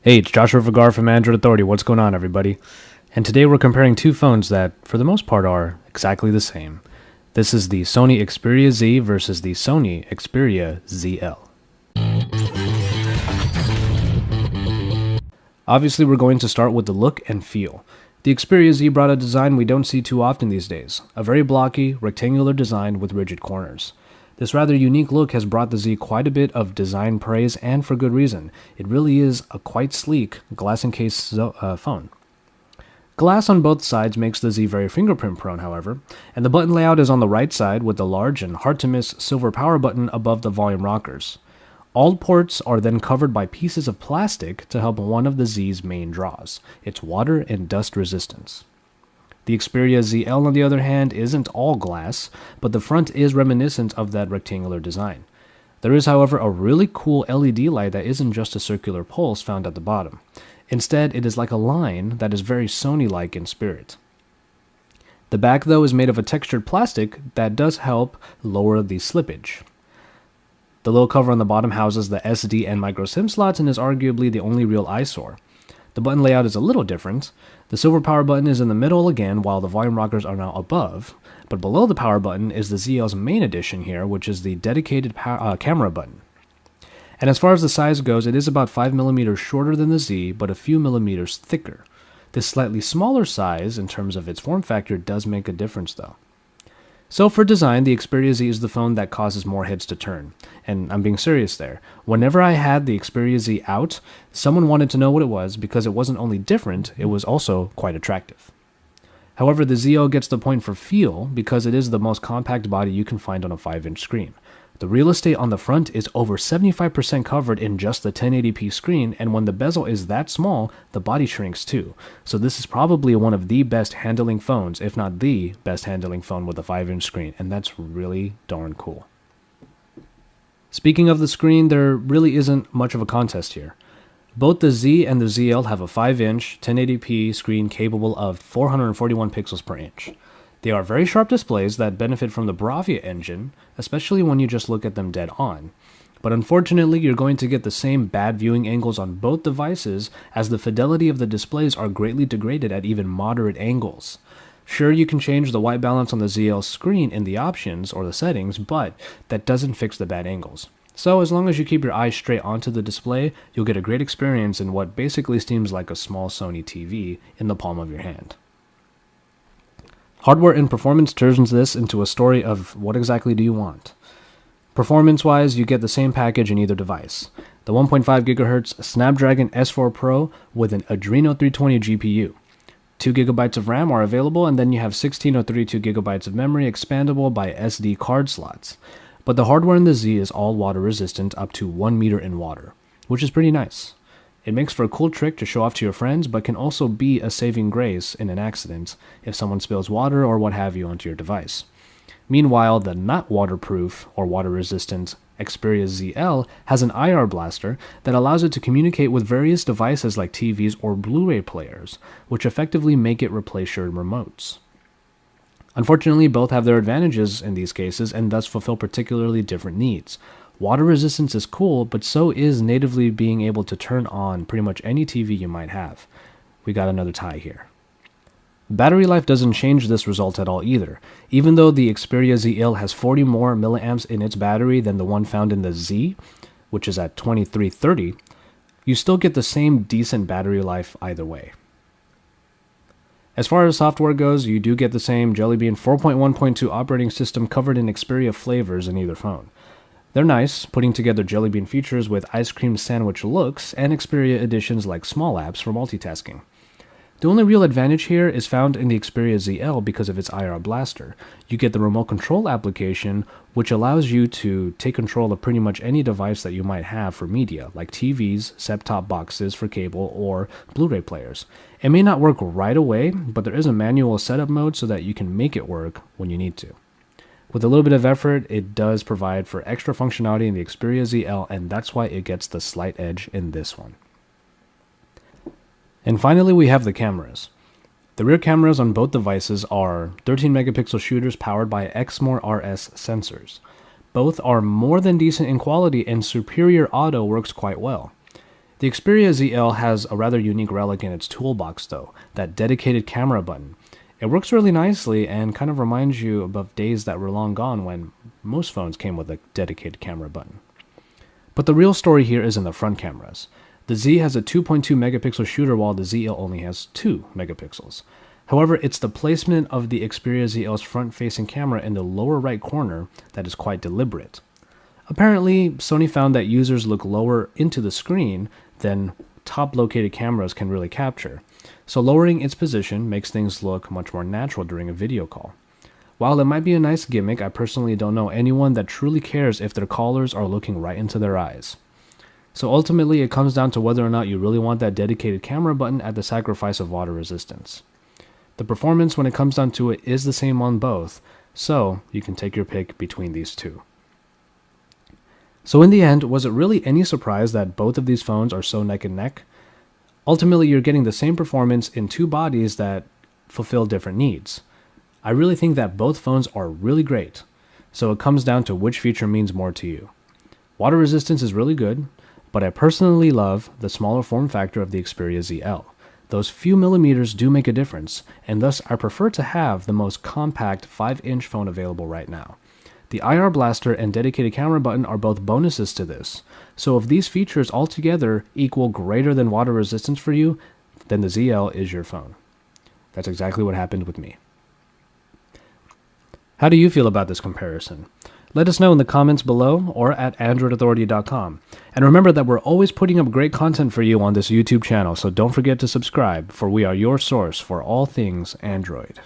Hey, it's Joshua Vergara from Android Authority. What's going on, everybody? And today we're comparing two phones that, for the most part, are exactly the same. This is the Sony Xperia Z versus the Sony Xperia ZL. Obviously, we're going to start with the look and feel. The Xperia Z brought a design we don't see too often these days, a very blocky, rectangular design with rigid corners. This rather unique look has brought the Z quite a bit of design praise, and for good reason. It really is a quite sleek glass-encased phone. Glass on both sides makes the Z very fingerprint prone, however, and the button layout is on the right side with the large and hard-to-miss silver power button above the volume rockers. All ports are then covered by pieces of plastic to help one of the Z's main draws, its water and dust resistance. The Xperia ZL, on the other hand, isn't all glass, but the front is reminiscent of that rectangular design. There is, however, a really cool LED light that isn't just a circular pulse found at the bottom. Instead, it is like a line that is very Sony-like in spirit. The back, though, is made of a textured plastic that does help lower the slippage. The little cover on the bottom houses the SD and micro SIM slots and is arguably the only real eyesore. The button layout is a little different. The silver power button is in the middle again, while the volume rockers are now above, but below the power button is the ZL's main addition here, which is the dedicated camera button. And as far as the size goes, it is about 5mm shorter than the Z, but a few millimeters thicker. This slightly smaller size, in terms of its form factor, does make a difference though. So for design, the Xperia Z is the phone that causes more heads to turn. And I'm being serious there. Whenever I had the Xperia Z out, someone wanted to know what it was because it wasn't only different, it was also quite attractive. However, the ZL gets the point for feel because it is the most compact body you can find on a 5-inch screen. The real estate on the front is over 75% covered in just the 1080p screen, and when the bezel is that small, the body shrinks too. So this is probably one of the best handling phones, if not the best handling phone with a 5-inch screen, and that's really darn cool. Speaking of the screen, there really isn't much of a contest here. Both the Z and the ZL have a 5-inch 1080p screen capable of 441 pixels per inch. They are very sharp displays that benefit from the Bravia engine, especially when you just look at them dead on. But unfortunately, you're going to get the same bad viewing angles on both devices, as the fidelity of the displays are greatly degraded at even moderate angles. Sure, you can change the white balance on the ZL screen in the options or the settings, but that doesn't fix the bad angles. So as long as you keep your eyes straight onto the display, you'll get a great experience in what basically seems like a small Sony TV in the palm of your hand. Hardware and performance turns this into a story of what exactly do you want. Performance-wise, you get the same package in either device. The 1.5 GHz Snapdragon S4 Pro with an Adreno 320 GPU. 2 GB of RAM are available, and then you have 16 or 32 GB of memory expandable by SD card slots. But the hardware in the Z is all water resistant up to 1 meter in water, which is pretty nice. It makes for a cool trick to show off to your friends, but can also be a saving grace in an accident if someone spills water or what have you onto your device. Meanwhile, the not waterproof or water resistant Xperia ZL has an IR blaster that allows it to communicate with various devices like TVs or Blu-ray players, which effectively make it replace your remotes. Unfortunately, both have their advantages in these cases and thus fulfill particularly different needs. Water resistance is cool, but so is natively being able to turn on pretty much any TV you might have. We got another tie here. Battery life doesn't change this result at all either. Even though the Xperia ZL has 40 more milliamps in its battery than the one found in the Z, which is at 2330, you still get the same decent battery life either way. As far as software goes, you do get the same Jelly Bean 4.1.2 operating system covered in Xperia flavors in either phone. They're nice, putting together Jelly Bean features with ice cream sandwich looks and Xperia additions like small apps for multitasking. The only real advantage here is found in the Xperia ZL because of its IR blaster. You get the remote control application, which allows you to take control of pretty much any device that you might have for media, like TVs, set-top boxes for cable, or Blu-ray players. It may not work right away, but there is a manual setup mode so that you can make it work when you need to. With a little bit of effort, it does provide for extra functionality in the Xperia ZL, and that's why it gets the slight edge in this one. And finally, we have the cameras. The rear cameras on both devices are 13 megapixel shooters powered by Exmor RS sensors. Both are more than decent in quality, and Superior Auto works quite well. The Xperia ZL has a rather unique relic in its toolbox though, that dedicated camera button. It works really nicely and kind of reminds you of days that were long gone when most phones came with a dedicated camera button. But the real story here is in the front cameras. The Z has a 2.2 megapixel shooter while the ZL only has 2 megapixels. However, it's the placement of the Xperia ZL's front-facing camera in the lower right corner that is quite deliberate. Apparently, Sony found that users look lower into the screen than top-located cameras can really capture, so lowering its position makes things look much more natural during a video call. While it might be a nice gimmick, I personally don't know anyone that truly cares if their callers are looking right into their eyes. So ultimately, it comes down to whether or not you really want that dedicated camera button at the sacrifice of water resistance. The performance, when it comes down to it, is the same on both, so you can take your pick between these two. So in the end, was it really any surprise that both of these phones are so neck and neck? Ultimately, you're getting the same performance in two bodies that fulfill different needs. I really think that both phones are really great, so it comes down to which feature means more to you. Water resistance is really good, but I personally love the smaller form factor of the Xperia ZL. Those few millimeters do make a difference, and thus I prefer to have the most compact 5-inch phone available right now. The IR blaster and dedicated camera button are both bonuses to this, so if these features altogether equal greater than water resistance for you, then the ZL is your phone. That's exactly what happened with me. How do you feel about this comparison? Let us know in the comments below or at AndroidAuthority.com. And remember that we're always putting up great content for you on this YouTube channel, so don't forget to subscribe, for we are your source for all things Android.